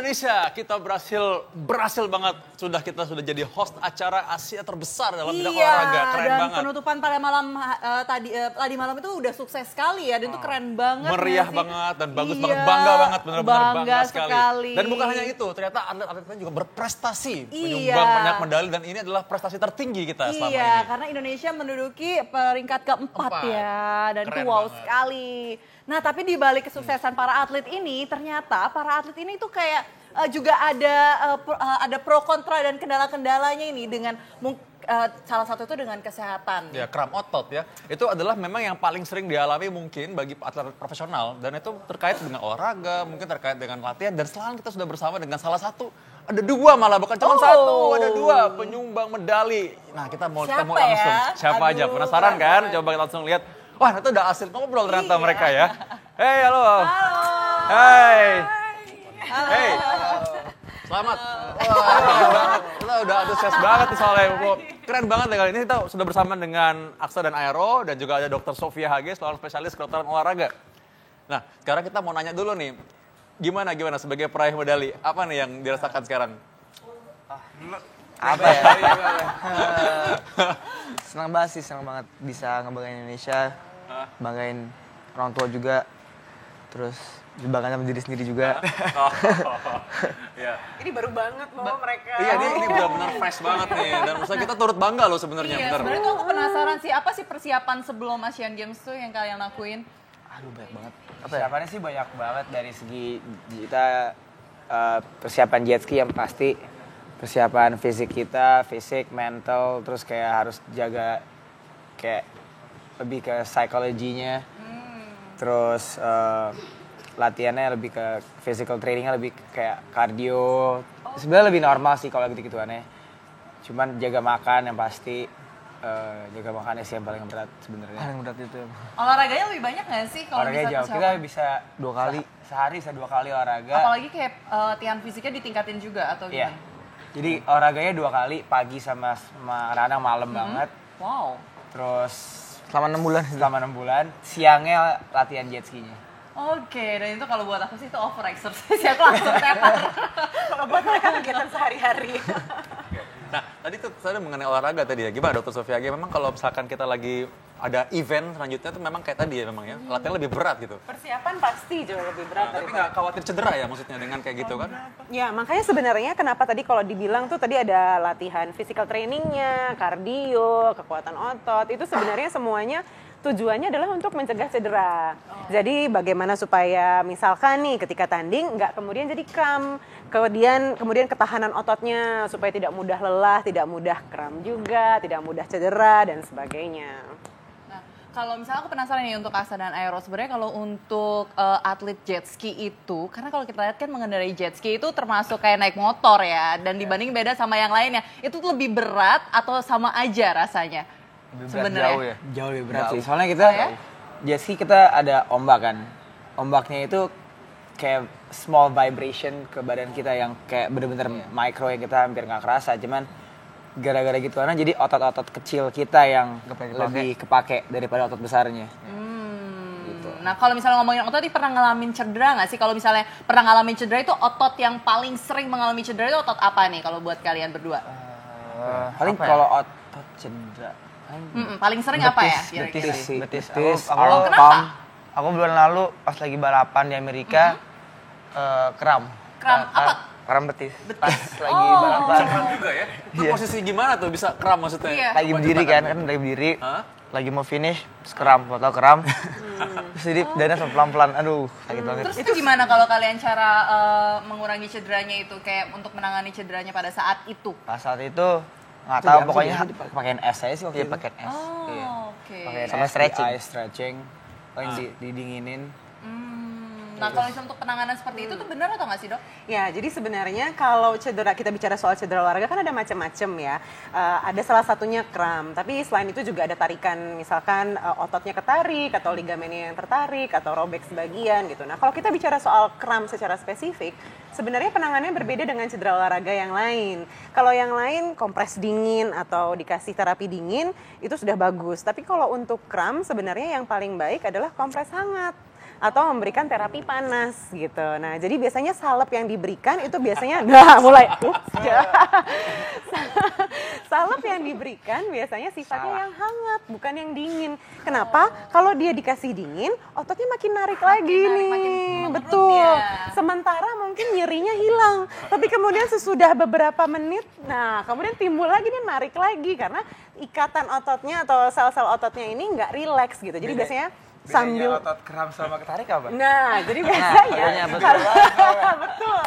Indonesia, kita berhasil banget. Kita sudah jadi host acara Asia terbesar dalam bidang olahraga. Keren dan banget. Penutupan pada malam tadi malam itu udah sukses sekali ya, dan itu keren banget. Meriah banget dan bagus banget, bangga banget, benar-benar bangga sekali. Dan bukan hanya itu, ternyata atlet-atletnya juga berprestasi, menyumbang banyak medali, dan ini adalah prestasi tertinggi kita selama ini. Iya, karena Indonesia menduduki peringkat keempat ya, dan itu wow sekali. Nah, tapi di balik kesuksesan para atlet ini, ternyata para atlet ini tuh kayak juga ada pro kontra dan kendala-kendalanya ini dengan salah satu itu dengan kesehatan. Ya, kram otot ya. Itu adalah memang yang paling sering dialami mungkin bagi atlet profesional, dan itu terkait dengan olahraga, mungkin terkait dengan latihan, dan sekarang kita sudah bersama dengan salah satu, ada dua malah, bukan cuma satu, ada dua penyumbang medali. Nah, kita mau ketemu langsung. Siapa aja? Penasaran kan? Coba kita langsung lihat. Wah, itu udah hasil ngobrol ternyata mereka ya. Hey, halo. Hey. Hey. Selamat. Wah, kita udah antusias banget nih soalnya. Keren banget ya kali ini. Kita sudah bersama dengan Aksa dan Aero, dan juga ada Dr. Sofia Hage, seorang spesialis kedokteran olahraga. Nah, sekarang kita mau nanya dulu nih. Gimana sebagai peraih medali? Apa nih yang dirasakan sekarang? Apa ya? Senang banget bisa ngebanggain Indonesia, banggain orang tua juga, terus banggain sama diri sendiri juga. Ini baru banget loh mereka. Iya, ini benar-benar fresh banget nih, dan maksudnya kita turut bangga loh sebenarnya. Iya, sebenarnya tuh aku penasaran sih, apa sih persiapan sebelum Asian Games tuh yang kalian lakuin? Aduh, banyak banget. Persiapannya sih banyak banget, dari segi kita persiapan jet ski yang pasti, persiapan fisik kita, fisik, mental, terus kayak harus jaga kayak lebih ke psikologinya, terus latihannya lebih ke physical trainingnya lebih kayak cardio. Sebenarnya lebih normal sih kalau gitu-gituannya, cuman jaga makan yang pasti. Jaga makannya sih yang paling berat sebenarnya. Paling berat itu. Olahraganya lebih banyak nggak sih kalau Olahraga bisa jauh, persiapan? kita bisa 2 kali, sehari bisa 2 kali olahraga. Apalagi kayak latihan fisiknya ditingkatin juga atau Iya. gimana? Jadi olahraganya 2 kali, pagi sama kadang malam banget. Wow. Terus Selama 6 bulan. siangnya latihan jet ski-nya. Oke, dan itu kalau buat aku sih itu over exercise, aku langsung tepar. Kalau buat mereka kegiatan sehari-hari. Nah, tadi tuh saya mengenai olahraga tadi ya. Gimana Dr. Sofia? Memang kalau misalkan kita lagi ada event selanjutnya tuh memang kayak tadi ya, memang ya, latihan lebih berat gitu. Persiapan pasti jauh lebih berat Tapi nggak khawatir cedera ya maksudnya dengan kayak gitu kan? Ya, makanya sebenarnya kenapa tadi kalau dibilang tuh tadi ada latihan physical trainingnya, kardio, kekuatan otot, itu sebenarnya semuanya tujuannya adalah untuk mencegah cedera. Jadi bagaimana supaya misalkan nih ketika tanding nggak kemudian jadi kram, kemudian ketahanan ototnya supaya tidak mudah lelah, tidak mudah kram juga, tidak mudah cedera dan sebagainya. Nah, kalau misalnya aku penasaran nih untuk Aksa dan Aero, sebenarnya kalau untuk atlet jet ski itu, karena kalau kita lihat kan mengendarai jet ski itu termasuk kayak naik motor ya, dan dibanding beda sama yang lainnya, itu lebih berat atau sama aja rasanya? Sebenarnya Jauh ya? Jauh lebih berat sih. Soalnya kita jet ski kita ada ombak kan. Ombaknya itu kayak small vibration ke badan kita yang kayak bener-bener micro yang kita hampir nggak kerasa. Cuman gara-gara gitu karena jadi otot-otot kecil kita yang lebih kepake daripada otot besarnya. Gitu. Nah, kalau misalnya ngomongin otot, ini pernah ngalamin cedera nggak sih? Kalau misalnya pernah ngalamin cedera, itu otot yang paling sering mengalami cedera itu otot apa nih kalau buat kalian berdua? Paling kalau otot cedera Paling sering apa ya? Kira-kira? betis, Aku Kenapa? Aku bulan lalu pas lagi balapan di Amerika kram. Kram apa? Kram betis. Pas lagi balapan. Kram juga ya? Itu posisi gimana tuh bisa kram maksudnya? Iya. Lagi berdiri kan lagi berdiri. Lagi mau finish, kram, foto kram. Terus jadi dana pelan-pelan, aduh sakit banget. Terus itu gimana kalau kalian cara mengurangi cederanya itu, kayak untuk menangani cederanya pada saat itu? Pas saat itu nggak tahu pokoknya pakein es aja sih waktu itu. pakai es. Oke. Pakein Sama es, stretching. stretching. Paling didinginin. Nah, kalau misalnya untuk penanganan seperti itu tuh benar atau nggak sih, Dok? Ya, jadi sebenarnya kalau cedera, kita bicara soal cedera olahraga kan ada macam-macam ya. Ada salah satunya kram, tapi selain itu juga ada tarikan, misalkan ototnya ketarik atau ligamennya yang tertarik atau robek sebagian gitu. Nah, kalau kita bicara soal kram secara spesifik, sebenarnya penanganannya berbeda dengan cedera olahraga yang lain. Kalau yang lain kompres dingin atau dikasih terapi dingin itu sudah bagus. Tapi kalau untuk kram sebenarnya yang paling baik adalah kompres hangat. atau memberikan terapi panas gitu. Nah, jadi biasanya salep yang diberikan itu biasanya salep yang diberikan biasanya sifatnya yang hangat, bukan yang dingin. Kenapa? Kalau dia dikasih dingin, ototnya makin narik lagi nih. makin Betul. ya. Sementara mungkin nyerinya hilang, tapi kemudian sesudah beberapa menit, nah kemudian timbul lagi dia narik lagi karena ikatan ototnya atau sel-sel ototnya ini nggak rileks gitu. Jadi biasanya sambil otot kram sama ketarik apa? Nah, jadi biasanya betul. betul.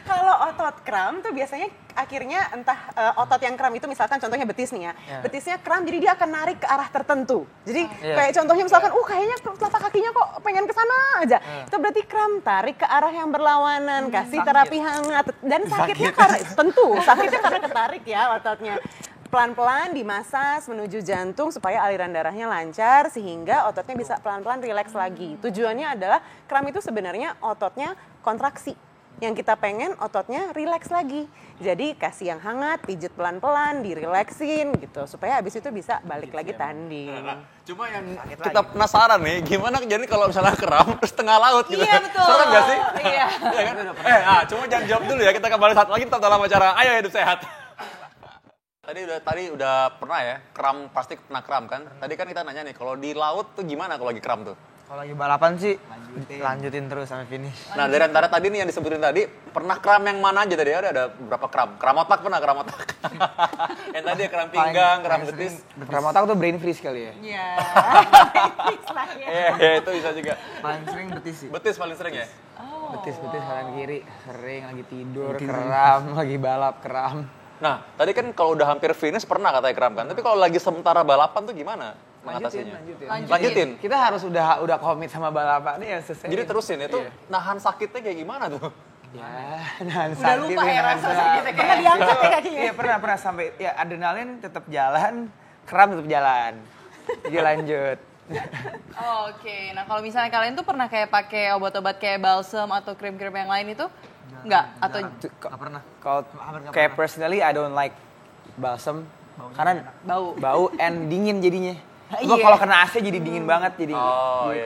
Kalau otot kram tuh biasanya akhirnya entah otot yang kram itu misalkan contohnya betis nih ya. Betisnya kram jadi dia akan narik ke arah tertentu. Jadi kayak contohnya misalkan kayaknya telapak kakinya kok pengen ke sana aja. Itu berarti kram, tarik ke arah yang berlawanan, kasih terapi hangat dan sakitnya karena tentu sakitnya karena ketarik ya ototnya. Pelan-pelan dimasas menuju jantung supaya aliran darahnya lancar sehingga ototnya bisa pelan-pelan rileks lagi. Tujuannya adalah kram itu sebenarnya ototnya kontraksi. Yang kita pengen ototnya rileks lagi. Jadi kasih yang hangat, pijit pelan-pelan, dirileksin gitu supaya habis itu bisa balik lagi tanding. Cuma yang kita penasaran nih, gimana jadi kalau misalnya kram terus tengah laut gitu. Iya, betul. Serem gak sih? Iya. Iya kan? Cuma jangan jawab dulu ya, kita kembali saat lagi tetap dalam acara Ayo Hidup Sehat. Tadi udah pernah ya, kram pasti pernah kram kan? Tadi kan kita nanya nih, kalau di laut tuh gimana kalau lagi kram tuh? Kalau lagi balapan sih lanjutin terus sampai finish. Nah dari antara tadi nih yang disebutin tadi, pernah kram yang mana aja tadi? Ada berapa kram? Kram otak pernah, kram otak. Yang tadi ya kram pinggang, kram betis. Kram otak tuh brain freeze kali ya? Iya. Iya, itu bisa juga. Paling sering betis sih. Betis paling sering ya? Betis-betis kanan kiri, sering lagi tidur, kram, lagi balap, kram. Nah, tadi kan kalau udah hampir finish pernah katanya kram kan? Tapi kalau lagi sementara balapan tuh gimana mengatasinya? Lanjutin. Kita harus udah komit sama balapan ya selesai. Jadi terusin itu nahan sakitnya kayak gimana tuh? Ya, nahan Udah sakit. lupa ya rasa nahan sakitnya sakit. kayak diangkat ya kakinya. Iya pernah sampai ya adrenalin tetap jalan, kram tetap jalan. Jadi lanjut. Oke, nah kalau misalnya kalian tuh pernah kayak pakai obat-obat kayak balsam atau krim-krim yang lain itu? Enggak? Atau Nggak pernah. Kalau kayak personally I don't like balsam karena bau and dingin jadinya. Gua kalau kena AC jadi dingin banget jadi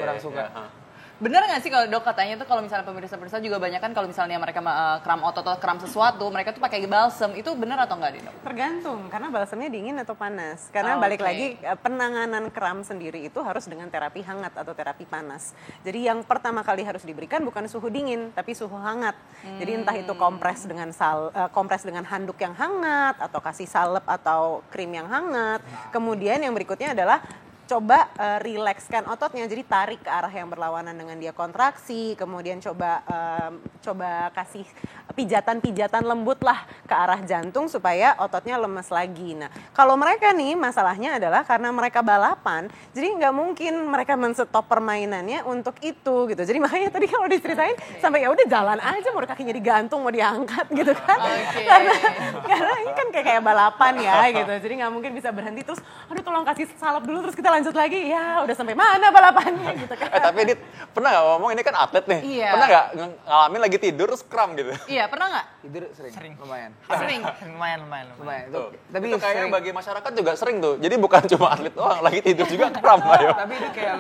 kurang suka. bener nggak sih kalau dok katanya tuh kalau misalnya pemirsa-pemirsa juga banyak kan kalau misalnya mereka kram otot atau kram sesuatu, mereka tuh pakai balsam, itu bener atau enggak dok? Tergantung, karena balsamnya dingin atau panas. Karena balik lagi, penanganan kram sendiri itu harus dengan terapi hangat atau terapi panas. Jadi yang pertama kali harus diberikan bukan suhu dingin, tapi suhu hangat. Jadi entah itu kompres dengan handuk yang hangat, atau kasih salep atau krim yang hangat. Kemudian yang berikutnya adalah coba rilekskan ototnya, jadi tarik ke arah yang berlawanan dengan dia kontraksi, kemudian coba kasih pijatan-pijatan lembut lah ke arah jantung supaya ototnya lemes lagi. Nah, kalau mereka nih masalahnya adalah karena mereka balapan, jadi nggak mungkin mereka men-stop permainannya untuk itu gitu. Jadi makanya tadi kalau diceritain sampai ya udah jalan aja, mau kakinya digantung, mau diangkat gitu kan. Karena ini kan kayak balapan ya gitu. Jadi nggak mungkin bisa berhenti terus, aduh tolong kasih salep dulu terus kita lanjut lagi, ya udah sampai mana balapannya gitu kan. Tapi Dit, pernah gak ngomong ini kan atlet nih, Iya. pernah gak ngalamin lagi tidur terus kram gitu? Iya, pernah nggak? Tidur sering. Lumayan. Sering. lumayan. Tuh. Tapi itu kayaknya sering. bagi masyarakat juga sering tuh, jadi bukan cuma atlet doang, lagi tidur juga kram ayo. Tapi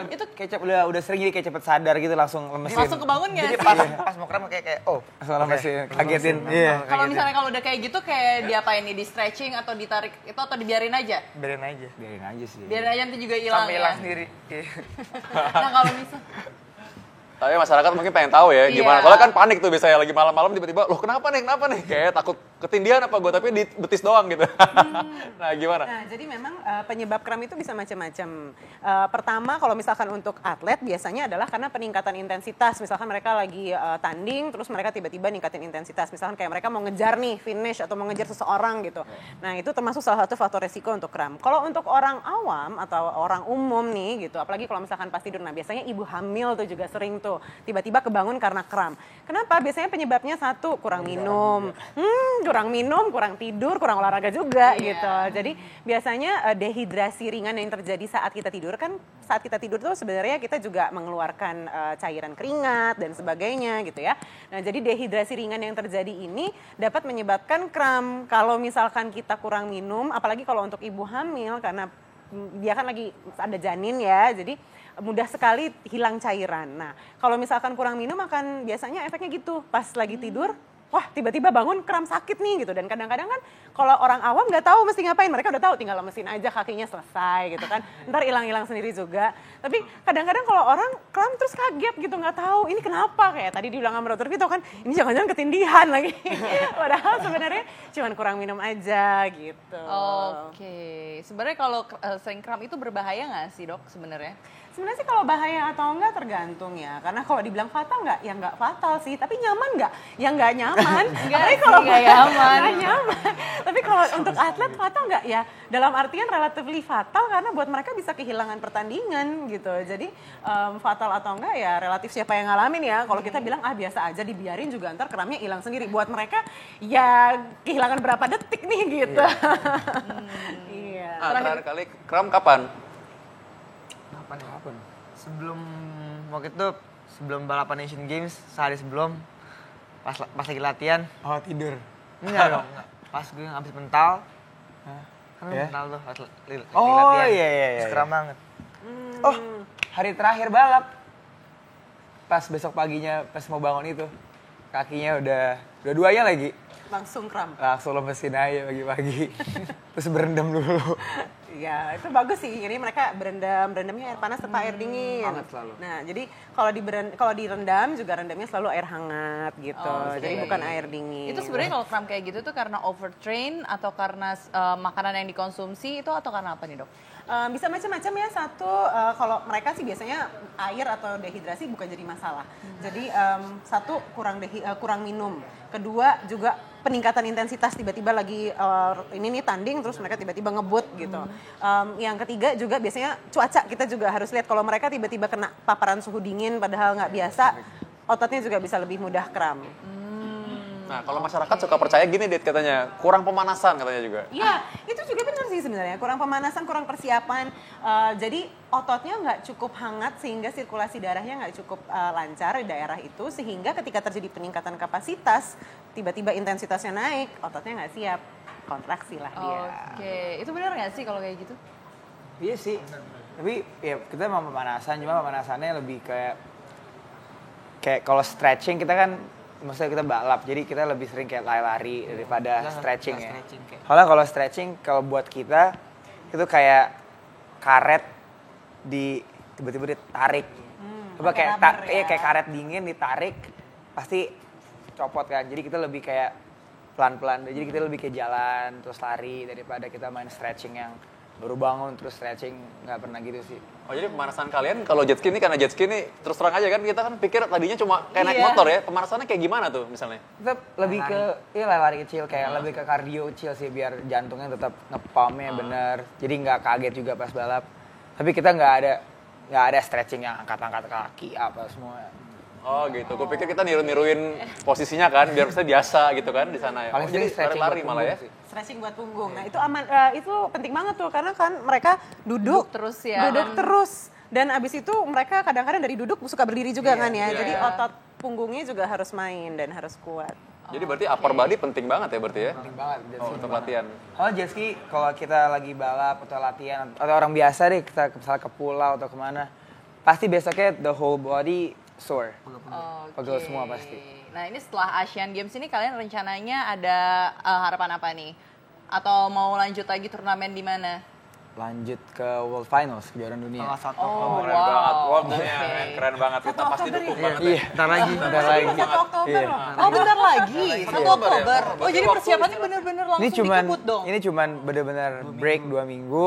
itu kayak udah sering jadi kayak cepet sadar gitu langsung lemesin. Langsung kebangun nggak Jadi sih? pas mau kram kayak Langsung lemesin, kagetin. Iya. Kalau misalnya kalau udah kayak gitu kayak diapain nih, di stretching atau ditarik itu atau dibiarin aja? biarin aja. Biarin aja sih. Biarin aja nanti juga hilang Sampai ya. hilang sendiri. Nah kalau bisa, Tapi masyarakat mungkin pengen tahu ya gimana. Iya. Soalnya kan panik tuh biasanya lagi malam-malam tiba-tiba, loh kenapa nih? Kayak takut ketindihan apa gue, tapi di betis doang gitu. Nah gimana? Nah, jadi memang penyebab kram itu bisa macam-macam. Pertama, kalau misalkan untuk atlet biasanya adalah karena peningkatan intensitas. Misalkan mereka lagi tanding, terus mereka tiba-tiba ningkatin intensitas. Misalkan kayak mereka mau ngejar nih, finish atau mau ngejar seseorang gitu. Nah, itu termasuk salah satu faktor resiko untuk kram. Kalau untuk orang awam atau orang umum nih gitu, apalagi kalau misalkan pas tidur, nah biasanya ibu hamil tuh juga sering tuh tiba-tiba kebangun karena kram. Kenapa? Biasanya penyebabnya satu, kurang minum, kurang tidur, kurang olahraga juga gitu. Jadi biasanya dehidrasi ringan yang terjadi saat kita tidur kan, saat kita tidur tuh sebenarnya kita juga mengeluarkan cairan keringat dan sebagainya gitu ya. Nah, jadi dehidrasi ringan yang terjadi ini dapat menyebabkan kram. Kalau misalkan kita kurang minum, apalagi kalau untuk ibu hamil karena dia kan lagi ada janin ya, jadi mudah sekali hilang cairan. Nah, kalau misalkan kurang minum akan biasanya efeknya gitu. Pas lagi tidur, wah tiba-tiba bangun kram sakit nih gitu. Dan kadang-kadang kan kalau orang awam nggak tahu mesti ngapain. Mereka udah tahu tinggal lemesin aja kakinya selesai gitu kan. Ntar hilang-hilang sendiri juga. Tapi kadang-kadang kalau orang kram terus kaget gitu, nggak tahu ini kenapa. Kayak tadi dibilang sama dokter Vito kan, ini jangan-jangan ketindihan lagi. Padahal sebenarnya cuma kurang minum aja gitu. Oke, sebenarnya kalau sering kram itu berbahaya nggak sih dok sebenarnya? Sebenarnya sih kalau bahaya atau enggak tergantung ya. Karena kalau dibilang fatal enggak, ya enggak fatal sih. Tapi nyaman enggak? Ya enggak nyaman. Tapi kalau nggak nyaman. Nggak nyaman. Tapi kalau untuk atlet fatal enggak ya? Dalam artian relatively fatal karena buat mereka bisa kehilangan pertandingan gitu. Jadi fatal atau enggak ya relatif siapa yang ngalamin ya. Kalau kita bilang biasa aja dibiarin juga ntar kramnya hilang sendiri. Buat mereka ya kehilangan berapa detik nih gitu. Iya. Terakhir kali kram kapan? Kapan? Sebelum waktu itu sebelum balapan Asian Games sehari sebelum pas lagi latihan. Oh tidur. Enggak dong. Enggak. Pas gue habis mental. Kan Ya? mental tuh pas lagi Oh, latihan. iya. Terus kram banget. Oh, hari terakhir balap. Pas besok paginya pas mau bangun itu. Kakinya udah dua-duanya lagi. Langsung kram. Langsung lemesin aja pagi-pagi. Terus berendam dulu. Ya itu bagus sih. Jadi mereka berendamnya air panas atau air dingin. Hangat selalu. Nah jadi kalau direndam juga rendamnya selalu air hangat gitu. Jadi bukan air dingin. Itu sebenarnya kalau kram kayak gitu tuh karena overtrain atau karena makanan yang dikonsumsi itu atau karena apa nih dok? Bisa macam-macam ya. Satu kalau mereka sih biasanya air atau dehidrasi bukan jadi masalah. Jadi satu kurang minum. Kedua juga peningkatan intensitas tiba-tiba lagi ini nih tanding terus mereka tiba-tiba ngebut gitu. Yang ketiga juga biasanya cuaca kita juga harus lihat kalau mereka tiba-tiba kena paparan suhu dingin padahal nggak biasa ototnya juga bisa lebih mudah kram. Nah, kalau masyarakat suka percaya gini, Dit, katanya kurang pemanasan katanya juga. Iya, itu juga benar sih sebenarnya. Kurang pemanasan, kurang persiapan. Jadi ototnya nggak cukup hangat sehingga sirkulasi darahnya nggak cukup lancar di daerah itu. Sehingga ketika terjadi peningkatan kapasitas, tiba-tiba intensitasnya naik, ototnya nggak siap. Kontraksi lah dia. Oke, itu benar nggak sih kalau kayak gitu? Iya sih. Tapi ya kita mau pemanasan, cuma pemanasannya lebih kayak kalau stretching kita kan maksudnya kita balap, jadi kita lebih sering kayak lari-lari daripada stretching ya. Soalnya kalau stretching kalau buat kita itu kayak karet tiba-tiba ditarik. Coba kayak kayak karet dingin ditarik pasti copot kan. Jadi kita lebih kayak pelan-pelan. Jadi kita lebih kayak jalan terus lari daripada kita main stretching yang baru bangun terus stretching, nggak pernah gitu sih. Oh jadi pemanasan kalian kalau jet ski ini karena jet ski ini terus terang aja kan kita kan pikir tadinya cuma kayak naik motor ya, pemanasannya kayak gimana tuh misalnya? Tetap lebih ke lari kecil kayak lebih ke kardio kecil sih biar jantungnya tetap ngepumpnya bener. Jadi nggak kaget juga pas balap. Tapi kita nggak ada stretching yang angkat-angkat kaki apa semua. Oh gitu, gue pikir kita niru-niruin posisinya kan biar bisa biasa gitu kan di sana ya. Paling Jadi stretching lari-lari buat malah ya. punggung sih. Stretching buat punggung. Nah itu aman, itu penting banget tuh karena kan mereka duduk terus ya. Duduk terus. Dan abis itu mereka kadang-kadang dari duduk suka berdiri juga kan ya. Jadi otot punggungnya juga harus main dan harus kuat. Jadi berarti upper body penting banget ya berarti ya? Penting banget jet ski. Untuk latihan. Kalau jet ski kalau kita lagi balap atau latihan atau orang biasa deh kita misalnya ke pulau atau kemana, pasti besoknya the whole body sore. Pegel semua pasti. Nah ini setelah Asian Games ini kalian rencananya ada harapan apa nih? Atau mau lanjut lagi turnamen di mana? Lanjut ke World Finals, kejuaraan dunia. Oh, Keren banget, wah men, keren banget. Kita pasti dukung banget. Iya, bentar lagi. 1 Oktober loh. Oh bentar lagi, 1 Oktober. ya? Oh jadi persiapannya bener-bener langsung dikebut dong? Ini cuman bener-bener break 2 minggu.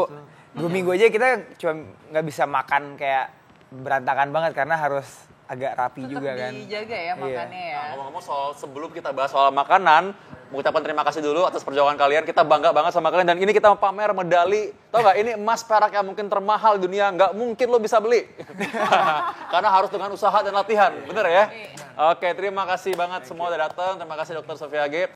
2 minggu aja kita cuma nggak bisa makan kayak berantakan banget karena harus agak rapi Tetap juga kan. dijaga ya makannya ya. Nah, ngomong-ngomong sebelum kita bahas soal makanan, mengucapkan terima kasih dulu atas perjuangan kalian. Kita bangga banget sama kalian dan ini kita pamer medali. Tau gak, ini emas perak yang mungkin termahal di dunia, nggak mungkin lo bisa beli. Karena harus dengan usaha dan latihan, bener ya? Oke, terima kasih banget semua udah datang. Terima kasih Dr. Sofia G.